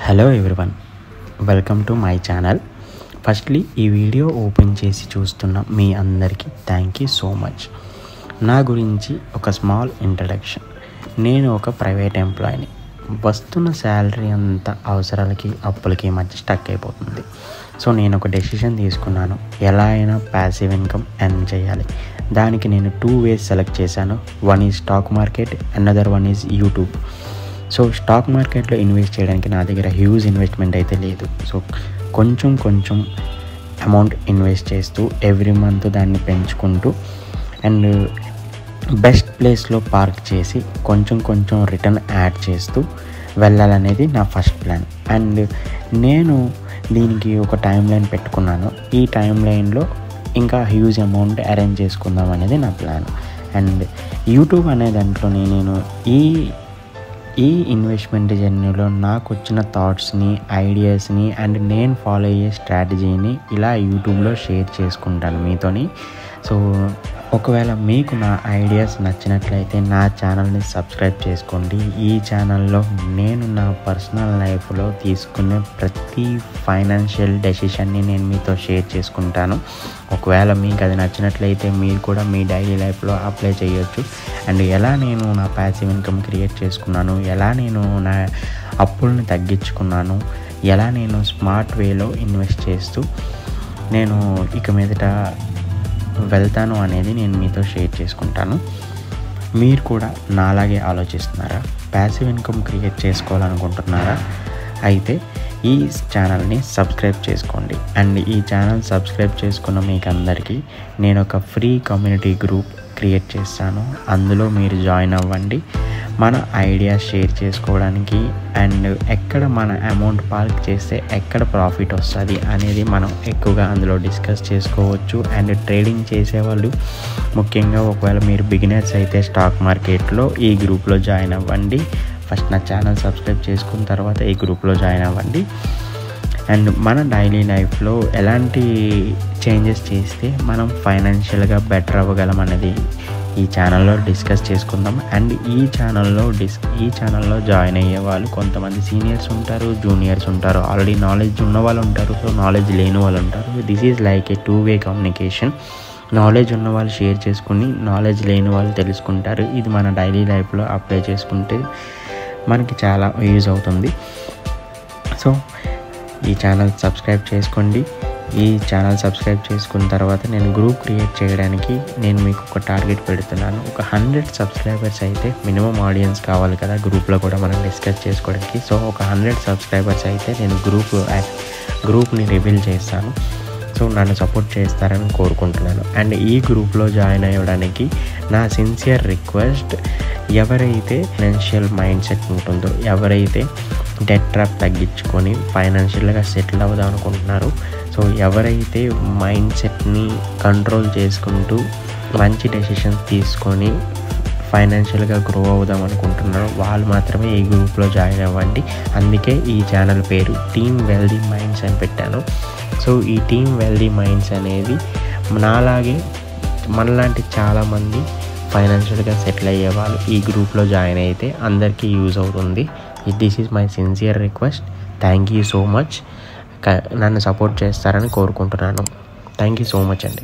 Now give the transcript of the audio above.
Hello everyone, welcome to my channel. Firstly ఈ video open చేసి చూస్తున్న మీ అందరికీ థ్యాంక్ యూ సో మచ్. నా గురించి ఒక స్మాల్ ఇంట్రడక్షన్. నేను ఒక ప్రైవేట్ ఎంప్లాయీని. వస్తున్న శాలరీ అంతా అవసరాలకి అప్పులకి మధ్య స్టక్ అయిపోతుంది. సో నేను ఒక డెసిషన్ తీసుకున్నాను, ఎలా అయినా ప్యాసివ్ ఇన్కమ్ ఎర్న్ చేయాలి. దానికి నేను 2 ways సెలెక్ట్ చేశాను. One is stock market, another one is YouTube. So stock మార్కెట్లో ఇన్వెస్ట్ చేయడానికి నా దగ్గర హ్యూజ్ ఇన్వెస్ట్మెంట్ అయితే లేదు. సో కొంచెం అమౌంట్ ఇన్వెస్ట్ చేస్తూ ఎవ్రీ మంత్ దాన్ని పెంచుకుంటూ అండ్ బెస్ట్ ప్లేస్లో పార్క్ చేసి కొంచెం రిటర్న్ యాడ్ చేస్తూ వెళ్ళాలనేది నా ఫస్ట్ ప్లాన్. అండ్ నేను దీనికి ఒక టైం లైన్ పెట్టుకున్నాను. ఈ టైం లైన్లో ఇంకా హ్యూజ్ అమౌంట్ అరేంజ్ చేసుకుందాం అనేది నా ప్లాన్. అండ్ యూట్యూబ్ అనే దాంట్లోనే నేను ఈ ఇన్వెస్ట్మెంట్ జర్నీలో నాకు వచ్చిన థాట్స్ని, ఐడియాస్ని అండ్ నేను ఫాలో అయ్యే స్ట్రాటజీని ఇలా యూట్యూబ్లో షేర్ చేసుకుంటాను మీతోని. సో ఒకవేళ మీకు నా ఐడియాస్ నచ్చినట్లయితే నా ఛానల్ని సబ్స్క్రైబ్ చేసుకోండి. ఈ ఛానల్లో నేను నా పర్సనల్ లైఫ్లో తీసుకునే ప్రతి ఫైనాన్షియల్ డెసిషన్ని నేను మీతో షేర్ చేసుకుంటాను. ఒకవేళ మీకు అది నచ్చినట్లయితే మీరు కూడా మీ డైలీ లైఫ్లో అప్లై చేయొచ్చు. అండ్ ఎలా నేను నా ప్యాసివ్ ఇన్కమ్ క్రియేట్ చేసుకున్నాను, ఎలా నేను నా అప్పుల్ని తగ్గించుకున్నాను, ఎలా నేను స్మార్ట్ వేలో ఇన్వెస్ట్ చేస్తూ నేను ఇక మీదట వెళ్తాను అనేది నేను మీతో షేర్ చేసుకుంటాను. మీరు కూడా నాలాగే ఆలోచిస్తున్నారా? ప్యాసివ్ ఇన్కమ్ క్రియేట్ చేసుకోవాలనుకుంటున్నారా? అయితే ఈ ఛానల్ని సబ్స్క్రైబ్ చేసుకోండి. అండ్ ఈ ఛానల్ సబ్స్క్రైబ్ చేసుకున్న మీకు అందరికీ నేను ఒక ఫ్రీ కమ్యూనిటీ గ్రూప్ క్రియేట్ చేస్తాను. అందులో మీరు జాయిన్ అవ్వండి. మన ఐడియాస్ షేర్ చేసుకోవడానికి అండ్ ఎక్కడ మన అమౌంట్ పార్క్ చేస్తే ఎక్కడ ప్రాఫిట్ వస్తుంది అనేది మనం ఎక్కువగా అందులో డిస్కస్ చేసుకోవచ్చు. అండ్ ట్రేడింగ్ చేసేవాళ్ళు ముఖ్యంగా ఒకవేళ మీరు బిగినర్స్ అయితే స్టాక్ మార్కెట్లో ఈ గ్రూప్లో జాయిన్ అవ్వండి. ఫస్ట్ నా ఛానల్ సబ్స్క్రైబ్ చేసుకున్న తర్వాత ఈ గ్రూప్లో జాయిన్ అవ్వండి. అండ్ మన డైలీ లైఫ్లో ఎలాంటి చేంజెస్ చేస్తే మనం ఫైనాన్షియల్గా బెటర్ అవ్వగలం అనేది ఈ ఛానల్లో డిస్కస్ చేసుకుందాం. అండ్ ఈ ఛానల్లో జాయిన్ అయ్యే వాళ్ళు కొంతమంది సీనియర్స్ ఉంటారు, జూనియర్స్ ఉంటారు, ఆల్రెడీ నాలెడ్జ్ ఉన్న వాళ్ళు ఉంటారు, సో నాలెడ్జ్ లేని వాళ్ళు ఉంటారు. This is like A 2-way communication. Knowledge ఉన్న వాళ్ళు షేర్ చేసుకుని నాలెడ్జ్ లేని వాళ్ళు తెలుసుకుంటారు. ఇది మన డైలీ లైఫ్లో అప్లై చేసుకుంటే మనకి చాలా యూజ్ అవుతుంది. సో ఈ ఛానల్ సబ్స్క్రైబ్ చేసుకోండి. ఈ ఛానల్ సబ్స్క్రైబ్ చేసుకున్న తర్వాత నేను గ్రూప్ క్రియేట్ చేయడానికి నేను మీకు ఒక టార్గెట్ పెడుతున్నాను. ఒక 100 సబ్స్క్రైబర్స్ అయితే మినిమం ఆడియన్స్ కావాలి కదా గ్రూప్లో కూడా మనం డిస్కస్ చేసుకోవడానికి. సో ఒక 100 సబ్స్క్రైబర్స్ అయితే నేను గ్రూప్ని రివీల్ చేస్తాను. సో నన్ను సపోర్ట్ చేస్తారని కోరుకుంటున్నాను. అండ్ ఈ గ్రూప్లో జాయిన్ అవ్వడానికి నా సిన్సియర్ రిక్వెస్ట్, ఎవరైతే ఫైనాన్షియల్ మైండ్ సెట్ ఉంటుందో, ఎవరైతే డెట్ ట్రాప్ తగ్గించుకొని ఫైనాన్షియల్గా సెటిల్ అవుదాం అనుకుంటున్నారో, సో ఎవరైతే మైండ్ సెట్ని కంట్రోల్ చేసుకుంటూ మంచి డెసిషన్స్ తీసుకొని ఫైనాన్షియల్గా గ్రో అవుదాం అనుకుంటున్నారో వాళ్ళు మాత్రమే ఈ గ్రూప్లో జాయిన్ అవ్వండి. అందుకే ఈ ఛానల్ పేరు టీమ్ వెల్దీ మైండ్స్ అని పెట్టాను. సో ఈ టీమ్ వెల్దీ మైండ్స్ అనేది నాలాగే మనలాంటి చాలామంది ఫైనాన్షియల్గా సెటిల్ అయ్యే వాళ్ళు ఈ గ్రూప్లో జాయిన్ అయితే అందరికీ యూజ్ అవుతుంది. This is my sincere request. Thank you so much. నన్ను సపోర్ట్ చేస్తారని కోరుకుంటున్నాను. థ్యాంక్ యూ సో మచ్ అండి.